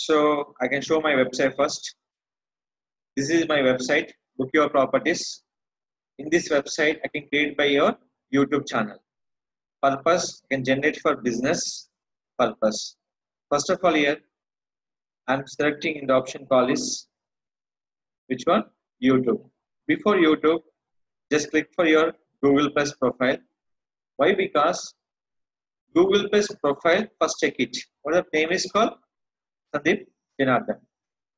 So I can show my website first. This is my website, Book Your Properties. In this website, I can create by your YouTube channel. Purpose, I can generate for business purpose. First of all, here I'm selecting in the option call is which one? YouTube. Before YouTube, just click for your Google Plus profile. Why? Because Google Plus profile, first check it. What the name is called? Sandeep Janardhan.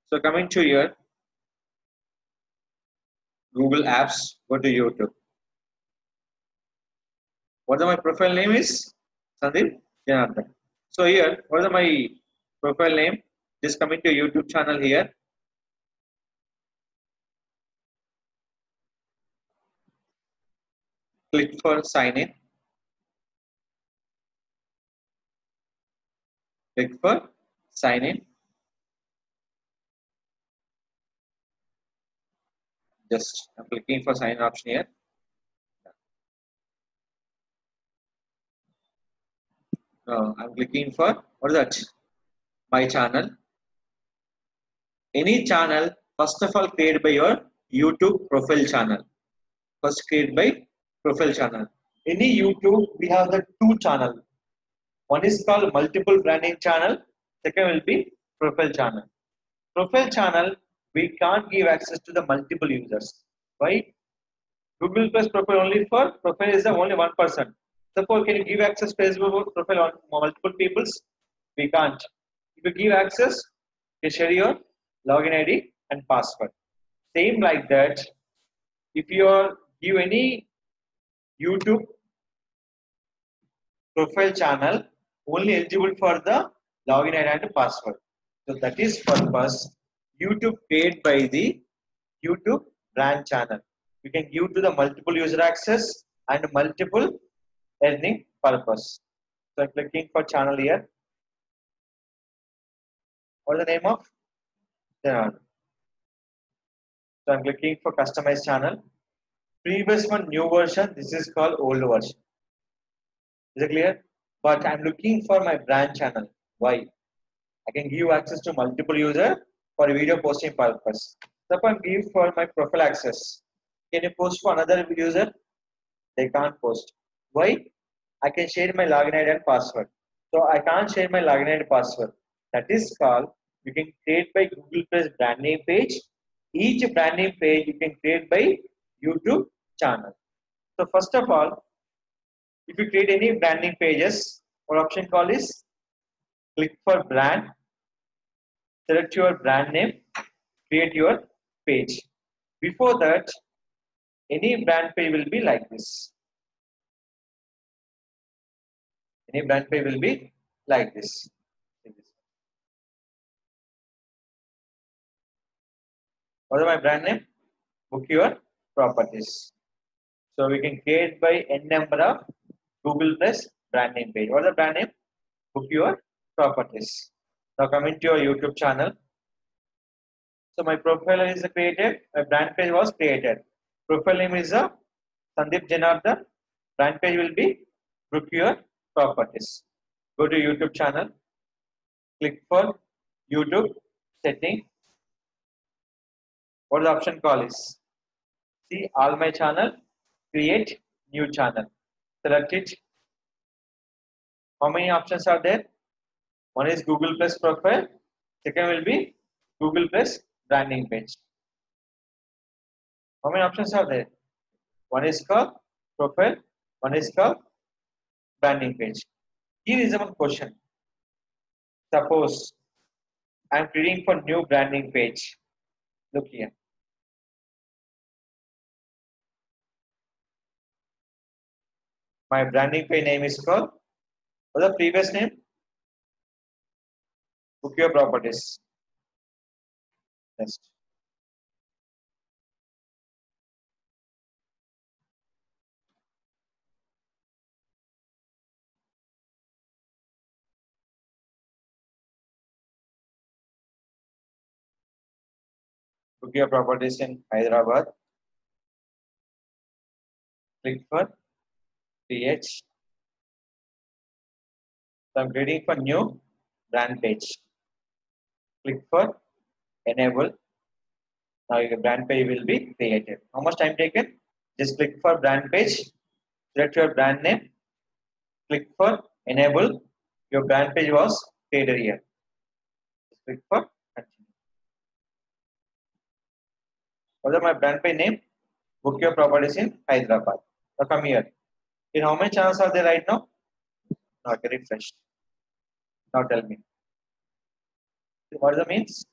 So coming to your Google Apps, go to YouTube. What my profile name is? Sandeep Janardhan. So here, what is my profile name? Just coming to YouTube channel here. Click for sign in. Click for sign in. Just I'm clicking for sign in option here. I'm clicking for what is that? My channel. Any channel, first of all, create by your YouTube profile channel. First, create by profile channel. Any YouTube, we have the two channel. One is called multiple branding channel. Second will be profile channel. Profile channel, we can't give access to the multiple users. Why? Google Plus profile only for profile is the only one person. Suppose can you give access to Facebook profile on multiple peoples? We can't. If you give access, you share your login ID and password. Same like that. If you give any YouTube profile channel, only eligible for the login ID and password. So that is purpose YouTube paid by the YouTube brand channel. We can give to the multiple user access and multiple earning purpose. So I'm clicking for channel here. What is the name of channel? So I'm clicking for customize channel. Previous one, new version. This is called old version. Is it clear? But I'm looking for my brand channel. Why? I can give access to multiple user for video posting purpose. Suppose I give for my profile access. Can you post for another user? They can't post. Why? I can share my login ID and password. So I can't share my login ID and password. That is called you can create by Google Plus brand name page. Each brand name page you can create by YouTube channel. So first of all, if you create any branding pages, what option call is click for brand, select your brand name, create your page. Before that, any brand page will be like this. Any brand page will be like this. What is my brand name? Book Your Properties. So we can create by n number of Google Plus brand name page. What is the brand name? Book Your Properties. Now coming to your YouTube channel. So my profile is created. My brand page was created. Profile name is Sandeep Janardhan. Brand page will be Book Your Properties. Go to YouTube channel. Click for YouTube setting. What the option call is? See all my channel. Create new channel. Select it. How many options are there? One is Google Plus profile. Second will be Google Plus branding page. How many options are there? One is called profile. One is called branding page. Here is one question. Suppose I am creating for new branding page. Look here. My branding page name is called. What's the previous name? Book Your Properties. Next. Book Your Properties in Hyderabad. Click for PH. So I'm creating for new brand page. Click for enable. Now your brand page will be created. How much time taken? Just click for brand page, select your brand name, click for enable. Your brand page was created here. Just click for continue. What is my brand page name? Book your properties in Hyderabad. Now come here. In how many channels are there right now? Now get refreshed. Now tell me. What does that means?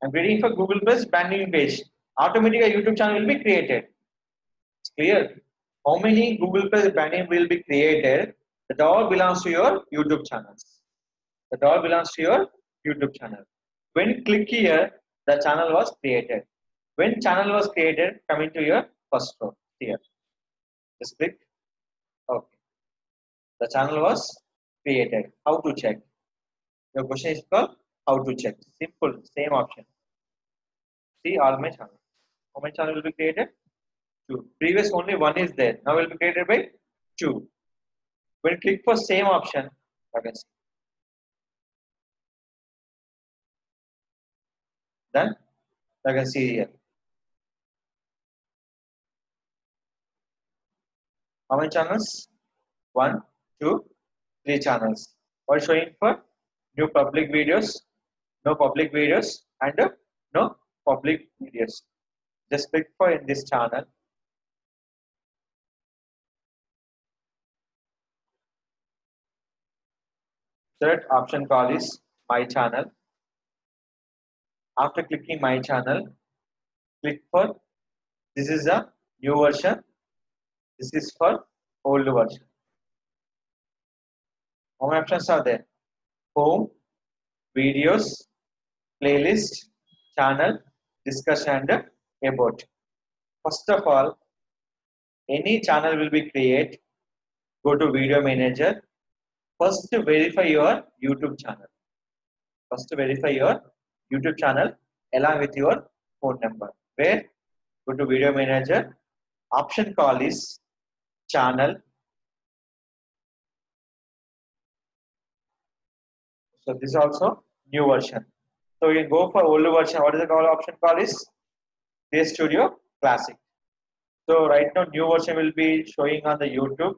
I'm creating for Google Plus branding page. Automatically a YouTube channel will be created. It's clear. How many Google Plus branding will be created? That all belongs to your YouTube channels. That all belongs to your YouTube channel. When click here, the channel was created. When channel was created, coming to your first row here. Just click. Okay. The channel was created. How to check? Your question is called how to check. Simple, same option. See all my channels. How many channel will be created? 2. Previous only 1 is there. Now will be created by 2. When click for same option, you can see. Then you can see here. How many channels? 1, 2, 3 channels. What showing for new public videos, no public videos, and no public videos. Just click for in this channel. Third option call is my channel. After clicking my channel, click for this is a new version. This is for old version. How many options are there? Home, videos, playlist, channel, discussion, and about. First of all, any channel will be created. Go to video manager. First verify your YouTube channel. First verify your YouTube channel along with your phone number. Where? Go to video manager. Option call is channel. So this is also new version. So you can go for older version. What is the call option call is Play Studio Classic. So right now new version will be showing on the YouTube.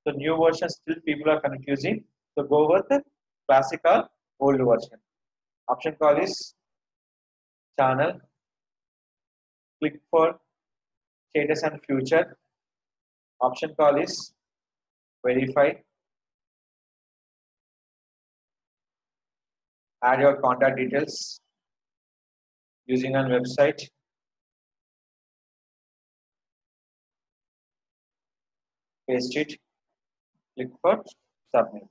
So new version still people are confusing. So go with the classic or old version. Option call is channel. Click for status and future. Option call is verify. Add your contact details using on website. Paste it. Click for submit.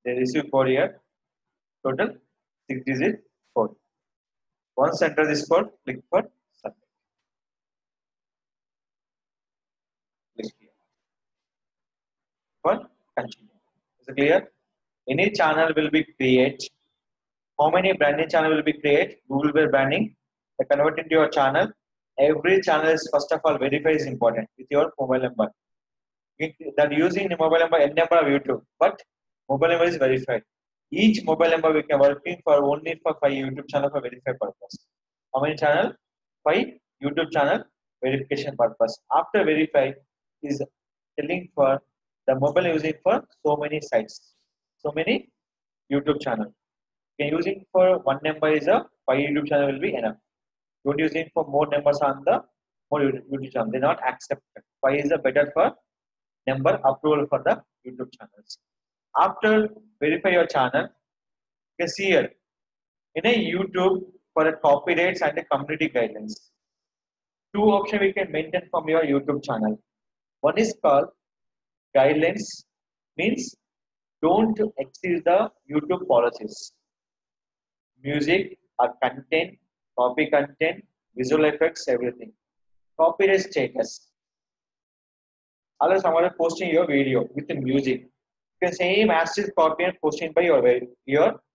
They receive code here. Total 6-digit code. Once enter this code, click for submit. Click here for continue. Is it clear? Any channel will be create. How many branding channel will be create? Google will branding. They convert into your channel. Every channel is first of all verify is important with your mobile number. That using the mobile number n number of YouTube, but mobile number is verified. Each mobile number we can working for only for 5 YouTube channel for verify purpose. How many channel? 5 YouTube channel verification purpose. After verify is telling for the mobile using for so many sites, so many YouTube channel. Can using for one number is a 5 YouTube channel will be enough. Don't using for more numbers on the more YouTube channel. They not accepted. 5 is a better for number approval for the YouTube channels. After verify your channel, you can see here in a YouTube for the copyrights and the community guidelines. 2 options we can maintain from your YouTube channel. One is called guidelines, means don't exceed the YouTube policies. Music or content, copy content, visual effects, everything. Copyright status. Unless someone is posting your video with the music, you can same as is copy and posting by your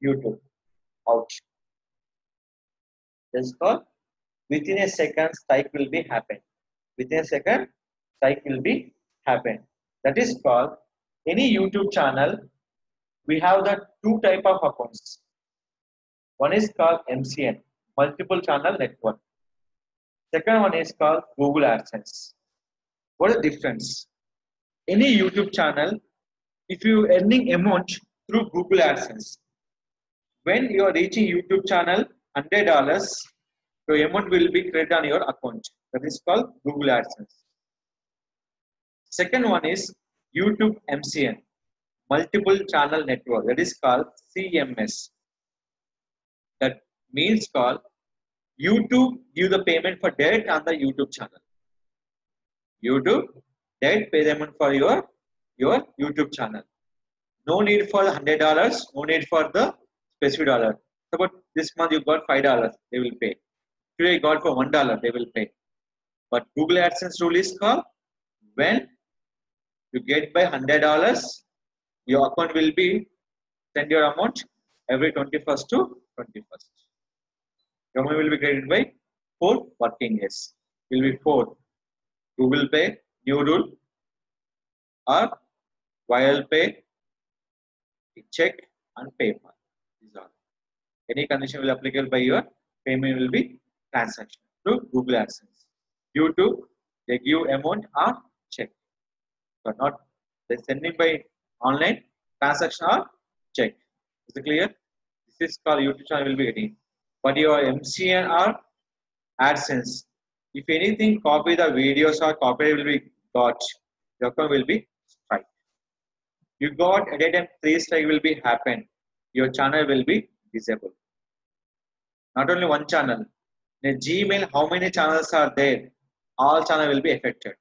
YouTube. Out. That's called within a second strike will be happen. Within a second strike will be happen. That is called any YouTube channel. We have the 2 type of accounts. One is called MCN, multiple channel network. Second one is called Google AdSense. What is the difference? Any YouTube channel, if you earning amount through Google AdSense, when you are reaching YouTube channel $100, your amount will be credited on your account. That is called Google AdSense. Second one is YouTube MCN, multiple channel network. That is called CMS. That means called YouTube give the payment for direct on the YouTube channel. YouTube direct payment for your YouTube channel. No need for $100. No need for the specific dollar. Suppose this month you got $5, they will pay. Today you got for $1, they will pay. But Google AdSense rule is called when you get by $100, your account will be send your amount every 21st to 21st. Your money will be credited by 4 working days. Will be 4. Google Pay, new rule, or Wire Pay, check, and PayPal. These are any condition will applicable by your payment will be transaction through Google AdSense. YouTube, they give amount or check. But not they sending by online transaction or check. Is it clear? This is called YouTube channel will be getting. But your MCN or AdSense, if anything copy the videos or copy will be got, your account will be strike. You got at a time 3 strike will be happen. Your channel will be disabled. Not only one channel. In Gmail, how many channels are there? All channel will be affected.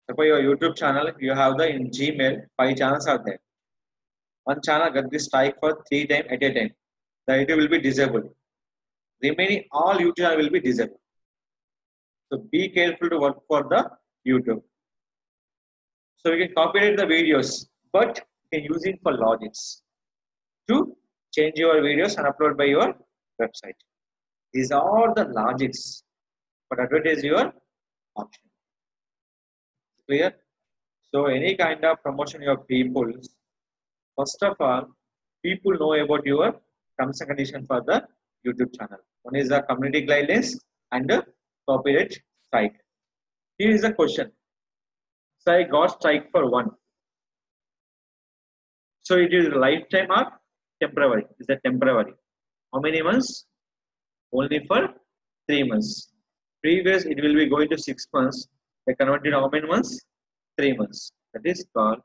Suppose your YouTube channel, you have the in Gmail 5 channels are there. One channel got this strike for 3 times at a time. The YouTube will be disabled. Remaining all YouTube channel will be disabled. So be careful to work for the YouTube. So you can copyright the videos, but you can use it for logics to change your videos and upload by your website. These are the logics, but advertise your option. Clear? So any kind of promotion your people, first of all, people know about your terms and conditions for the YouTube channel. One is the community guidelines and the copyright strike. Here is the question. So I got strike for 1. So it is lifetime or temporary? Is that temporary? How many months? Only for 3 months. Previous it will be going to 6 months. They converted how many months? 3 months. That is called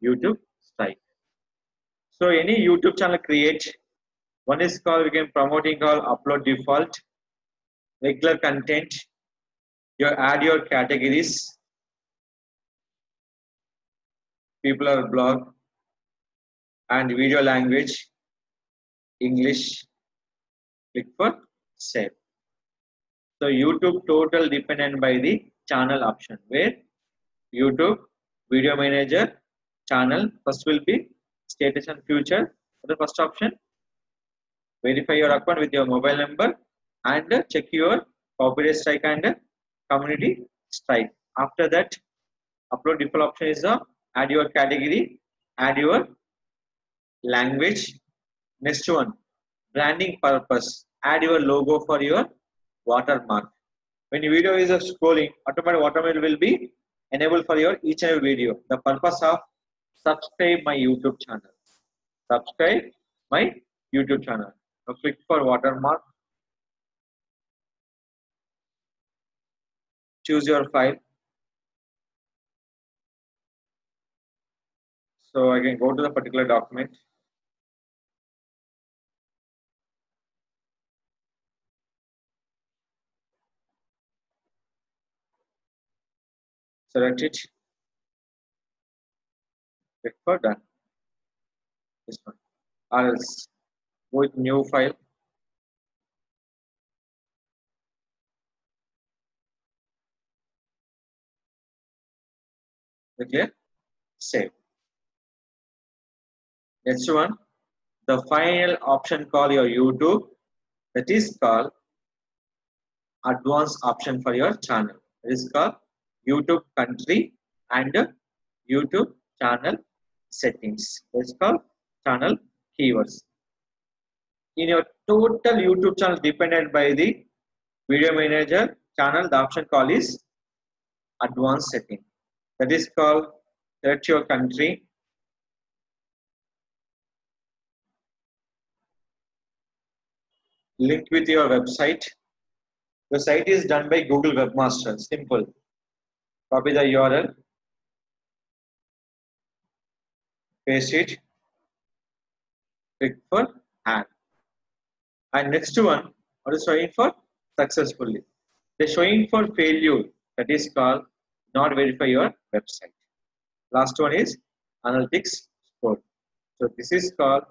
YouTube strike. So any YouTube channel create, one is called we can promoting called upload default, regular content. You add your categories, people are blog, and video language, English. Click for save. So YouTube total dependent by the channel option where YouTube video manager channel first will be status and future. The first option, verify your account with your mobile number and check your copyright strike and community strike. After that, upload default option is add your category, add your language. Next one, branding purpose, add your logo for your watermark. When your video is scrolling, automatic watermark will be enabled for your each and every video. The purpose of subscribe my YouTube channel. Subscribe my YouTube channel. Now click for watermark. Choose your file. So I can go to the particular document. Select it. Click for done. This one. Or else go with new file. Clear? Save. Next one. The final option call your YouTube. That is called advanced option for your channel. It is called YouTube country and YouTube channel settings. It's called channel keywords. in your total YouTube channel dependent by the video manager channel, the option called is advanced setting. That is called select your country, link with your website. The site is done by Google Webmaster. Simple. Copy the URL, paste it, click for add. And next one, what is showing for successfully? The showing for failure, that is called not verify your website. Last one is analytics score. So this is called